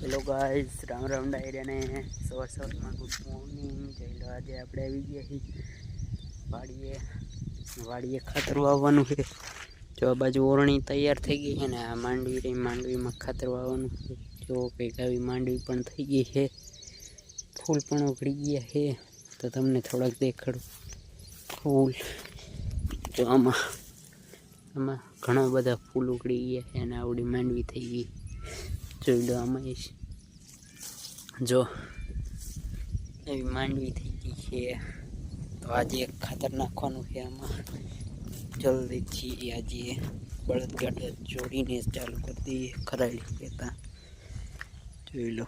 Hello guys, Ram Ram ડાયરા ને સવારમાં good morning. જઈ લો, આજે આપણે આવી ગયા છીએ વાડીએ ખાતર વાવવાનું છે. જો આ બાજુ ઓરણી તૈયાર થઈ ગઈ છે ને આ માંડવીમાં ખાતર વાવવાનું છે. જો કંઈક આવી માંડવી પણ થઈ ગઈ છે, ફૂલ પણ ઉઘડી ગયા છે. તો તમને થોડાક દેખાડું ફૂલ. જો આમાં ઘણા બધા ફૂલ ઉઘડી ગયા છે અને આવડી માંડવી થઈ ગઈ. જોઈ લો, આમાં જો એવી માંડવી થઈ ગઈ છે. તો આજે એક ખાતર નાખવાનું છે આમાં જલ્દીથી. આજે બળદગાડા જોડીને ચાલુ કરી દઈએ ખરાડી કહેતા. જોઈ લો,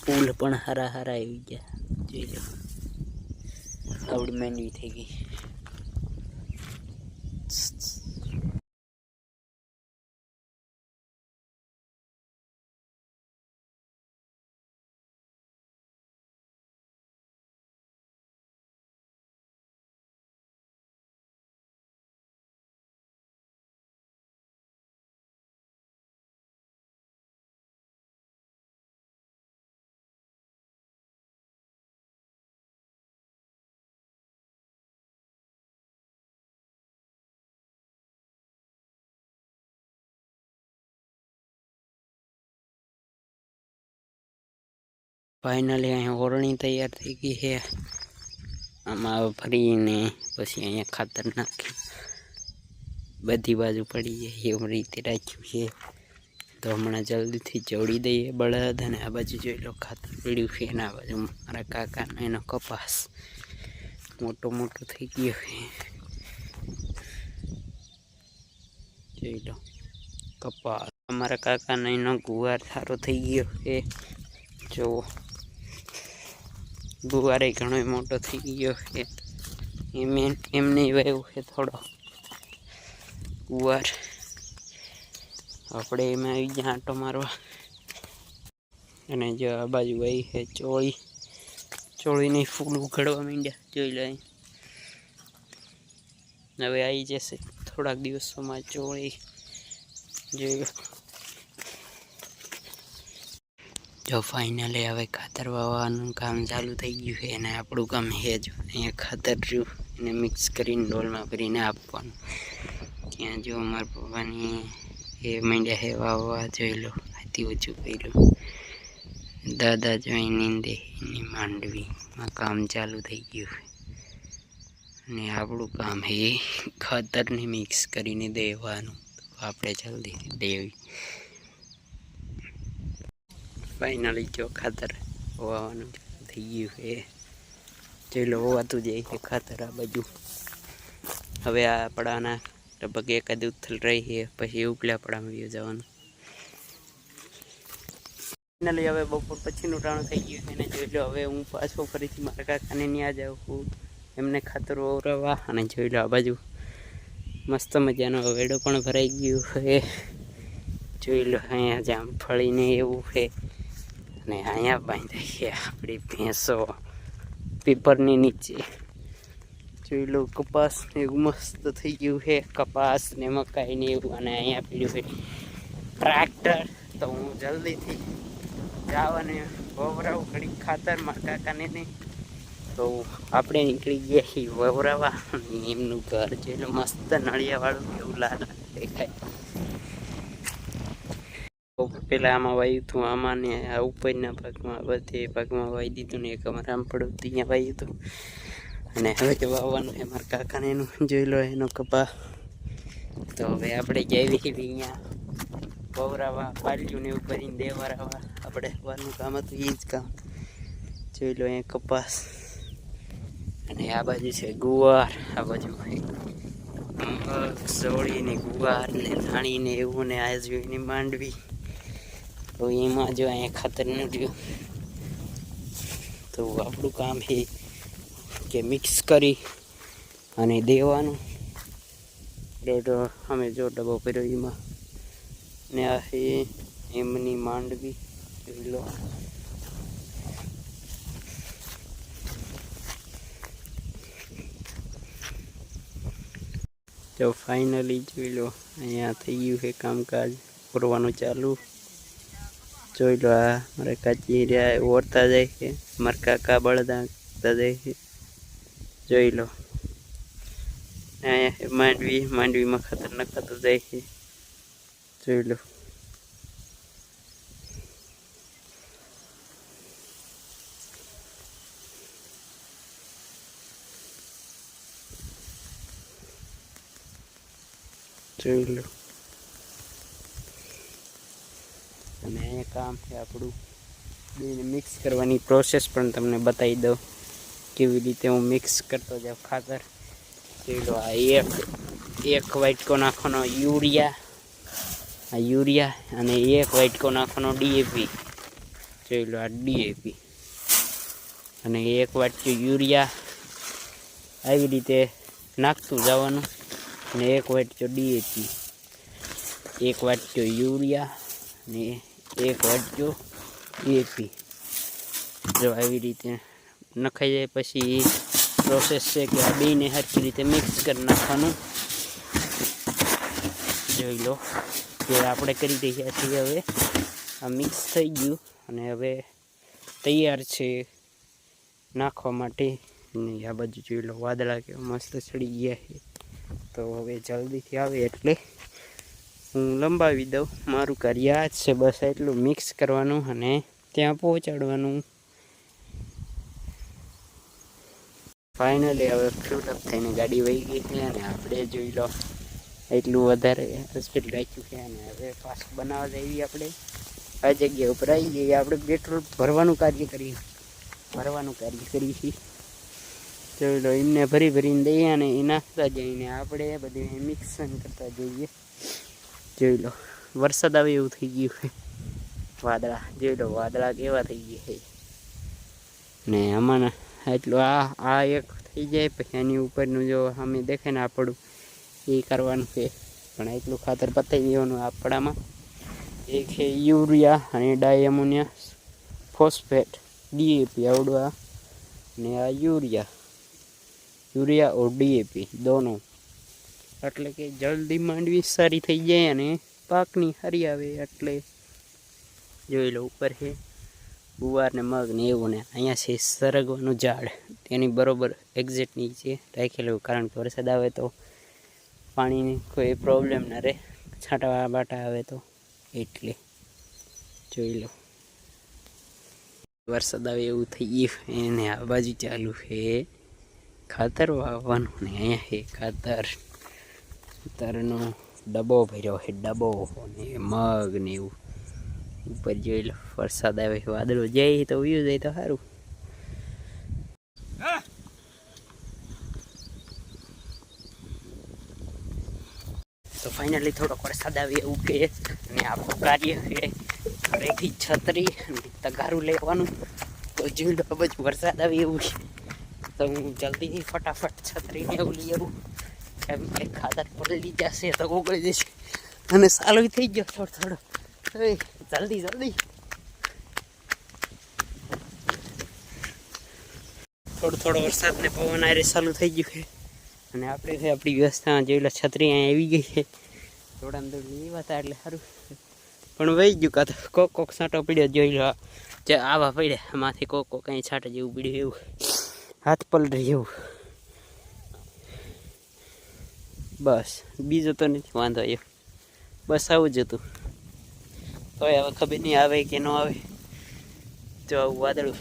ફૂલ પણ હારા આવી ગયા. જોઈ લો, આવડી માંડવી થઈ ગઈ. ફાઇનલી અહીંયા ઓરણી તૈયાર થઈ ગઈ છે. આમાં ભરીને પછી અહીંયા ખાતર નાખી બધી બાજુ પડી જાય એવી રીતે રાખ્યું છે. તો હમણાં જલ્દીથી જોડી દઈએ બળદ. અને આ બાજુ જોઈ લો, ખાતર પીડ્યું છે. અને આ બાજુ મારા કાકાનો એનો કપાસ મોટો થઈ ગયો છે. જોઈ લો, કપાસ. અમારા કાકાનો એનો ગુવાર સારો થઈ ગયો છે. જો ગુવારે ઘણો મોટો થઈ ગયો છે. એમને વાવ્યું છે થોડો ગુવાર. આપણે એમાં આવી ગયા આંટો મારવા. અને જો આ બાજુ આવી છે ચોળીની ફૂલ ઉઘડવા માંડ્યા. જોઈ લો, હવે આવી જશે થોડાક દિવસોમાં ચોળી. જોઈ લો, જો ફાઇનલી હવે ખાતર વાવવાનું કામ ચાલુ થઈ ગયું છે. અને આપણું કામ છે જો અહીંયા ખાતર રહ્યું એને મિક્સ કરીને ડોલમાં ભરીને આપવાનું. ત્યાં જો અમારા પપ્પાની એ માંડ્યા છે વાવવા. જોઈ લો, હાથી ઓછું કર્યું. દાદા જોઈને એની માંડવીમાં કામ ચાલુ થઈ ગયું છે. અને આપણું કામ છે ખાતરને મિક્સ કરીને દેવાનું. આપણે જલ્દી દેવી. ફાઇનલી જો ખાતર વાવવાનું થઈ ગયું છે. જોઈ લો, હોવાતું જાય છે ખાતર આ બાજુ. હવે આ પડાના લગભગ એકાદ ઉથલ રહી છે, પછી ઉપલા પડામાં વયું જવાનું. ફાઇનલી હવે બપોર પછીનું ટાણું થઈ ગયું છે. અને જોઈ લો, હવે હું પાછો ફરીથી મારા કાકાને ત્યાં જાઉં છું એમને ખાતર વવરાવવા. અને જોઈ લો, આ બાજુ મસ્ત મજાનો વેડો પણ ભરાઈ ગયો છે. જોઈ લો, અહીંયા જામફળીને એવું છે. અને અહીંયા બાંધાય છે આપણી ભેંસો પીપરની નીચે. જોઈ લો, કપાસ ને એવું મસ્ત થઈ ગયું છે. કપાસ ને મકાઈ ને એવું. અને અહીંયા પીડ્યું છે ટ્રેક્ટર. તો હું જલ્દીથી જાવ અને વવરાવું ઘડી ખાતર મારા કાકાને નહીં. તો આપણે નીકળી ગયા છીએ વવરાવા. એમનું ઘર જોઈ લો, મસ્ત નળિયાવાળું એવું લાલ દેખાય. પેલા આમાં વાવ્યું હતું, આમાં ને આ ઉપરના ભાગમાં બધે ભાગમાં વાવી દીધું ને એક અમારે આમ પડ્યું ત્યાં વાવ્યું હતું. અને હવે કે વાવવાનું છે મારા કાકાને એનું. જોઈ લો, એનો કપા. તો હવે આપણે જઈએ અહીંયા વવરાવા, પાલ્યું ને એવું કરીને દેવરાવા. આપણે વાનું કામ હતું એ જ કામ. જોઈ લો, અહીંયા કપાસ. અને આ બાજુ છે ગુવાર. આ બાજુ સોળી ને ગુવાર ને ધાણી ને એવું. ને આ જોઈને માંડવી. તો એમાં જો અહીંયા ખાતર ન રહ્યું. તો આપણું કામ છે કે મિક્સ કરી અને દેવાનું. અમે જો ડબ્બો કર્યો એમાં. ને આ છે એમની માંડવી. જોઈ લો, તો ફાઇનલી જોઈ લો, અહીંયા થઈ ગયું છે કામકાજ પૂરવાનું ચાલુ. જોઈ લો આ મારે કાચી રહ્યા ઓરતા જાય છે, મારા કાકા બળદા જાય છે, જોઈ લો અહીંયા માંડવીમાં ખાતર નખાતું જાય છે, જોઈ લો જોઈ લો અને અહીંયા કામ છે આપણું બેને મિક્સ કરવાની પ્રોસેસ પણ તમને બતાવી દઉં કેવી રીતે હું મિક્સ કરતો જાઉં ખાતર. જોઈ લો આ એક વાટકો નાખવાનો યુરિયા અને એક વાટકો નાખવાનો ડીએપી. જોઈ લો આ ડીએપી અને એક વાટકો યુરિયા આવી રીતે નાખતું જવાનું અને એક વાટકો ડીએપી, એક વાટકો યુરિયા ને એક વાટકો ડીએપી. જો આવી રીતે નખાઈ જાય પછી પ્રોસેસ છે કે આ બેને સરખી રીતે મિક્સ કરી નાખવાનું. જોઈ લો કે આપણે કરી રહ્યા છીએ. હવે આ મિક્સ થઈ ગયું અને હવે તૈયાર છે નાખવા માટે. ને આ બાજુ જોઈ લો વાદળા કેવા મસ્ત ચડી ગયા છે. તો હવે જલ્દીથી આવે એટલે હું લંબાવી દઉં. મારું કાર્ય આ જ છે, બસ એટલું મિક્સ કરવાનું અને ત્યાં પહોંચાડવાનું. ફાઇનલી હવે ફ્રૂટઅપ થઈને ગાડી વહી ગઈ છે અને આપણે જોઈ લો એટલું વધારે સ્પીડ રાખ્યું છે. અને હવે ફાસ્ટ બનાવવા જઈએ આપણે આ જગ્યા ઉપર આવી જઈએ. આપણે પેટ્રોલ ભરવાનું કાર્ય કરીએ છીએ. જોઈ લો એમને ભરીને દઈએ અને એ નાખતા જઈને આપણે બધું મિક્સન કરતા જઈએ. જોઈ લો વરસાદ આવે એવું થઈ ગયું છે. વાદળા જોઈ લો વાદળા કેવા થઈ ગયા છે. ને આમાં એટલું આ એક થઈ જાય પછી એની ઉપરનું જો અમે દેખાય ને આપણું એ કરવાનું છે. પણ એટલું ખાતર પતાવી દેવાનું આપણામાં. એક છે યુરિયા અને ડાયમોનિયા ફોસ્ફેટ ડીએપી આવડું આ ને આ યુરિયા ઓર ડીએપી દોનો, એટલે કે જલ્દી માંડવી સારી થઈ જાય અને પાકની હારી આવે. એટલે જોઈ લો ઉપર છે ગુવાર ને મગ ને એવું. ને અહીંયા છે સરગવાનું ઝાડ, તેની બરોબર એક્ઝેક્ટ નીચે રાખેલું, કારણ કે વરસાદ આવે તો પાણીની કોઈ પ્રોબ્લેમ ના રહે, છાંટા બાટા આવે તો. એટલે જોઈ લો વરસાદ આવે એવું થઈ ગયું એને આ બાજુ ચાલુ છે ખાતર વાવવાનું. ને અહીંયા છે ખાતરનો ડબ્બો ભર્યો છે, ડબ્બો ને મગ ને એવું. ઉપર જોઈ લો વરસાદ આવે વાદળો જાય તો વ્યૂ જાય તો સારું. તો ફાઇનલી થોડોક વરસાદ આવે એવું કે અને આપણું કાર્ય છે ઘરેથી છત્રી અને તગારું લેવાનું. તો જોઈ લો બધું વરસાદ આવે એવું છે તો હું જલ્દીથી ફટાફટ છત્રીને એવું લઈ આવું, કેમ કે ખાતર પલળી જશે તો ઓગળી જશે. અને સારું થઈ ગયો થોડો જલ્દી થોડો વરસાદ ને પવન આરે ચાલુ થઈ ગયું છે. અને આપણે આપણી વ્યવસ્થા જોઈ લો છત્રી અહીંયા આવી ગઈ છે. થોડા દોડ એવા હતા એટલે સારું, પણ વહી ગયું. કાં તો કોક છાંટો પડ્યો જોઈ લો જે આવા પડ્યા માંથી કોક કંઈ છાંટા જેવું પડ્યું એવું હાથ પલરી એવું. બસ બીજું તો નથી વાંધો આવ્યો, બસ આવું જ હતું. તો હવે ખબર નહીં આવે કે ન આવે. જો આવું વાદળું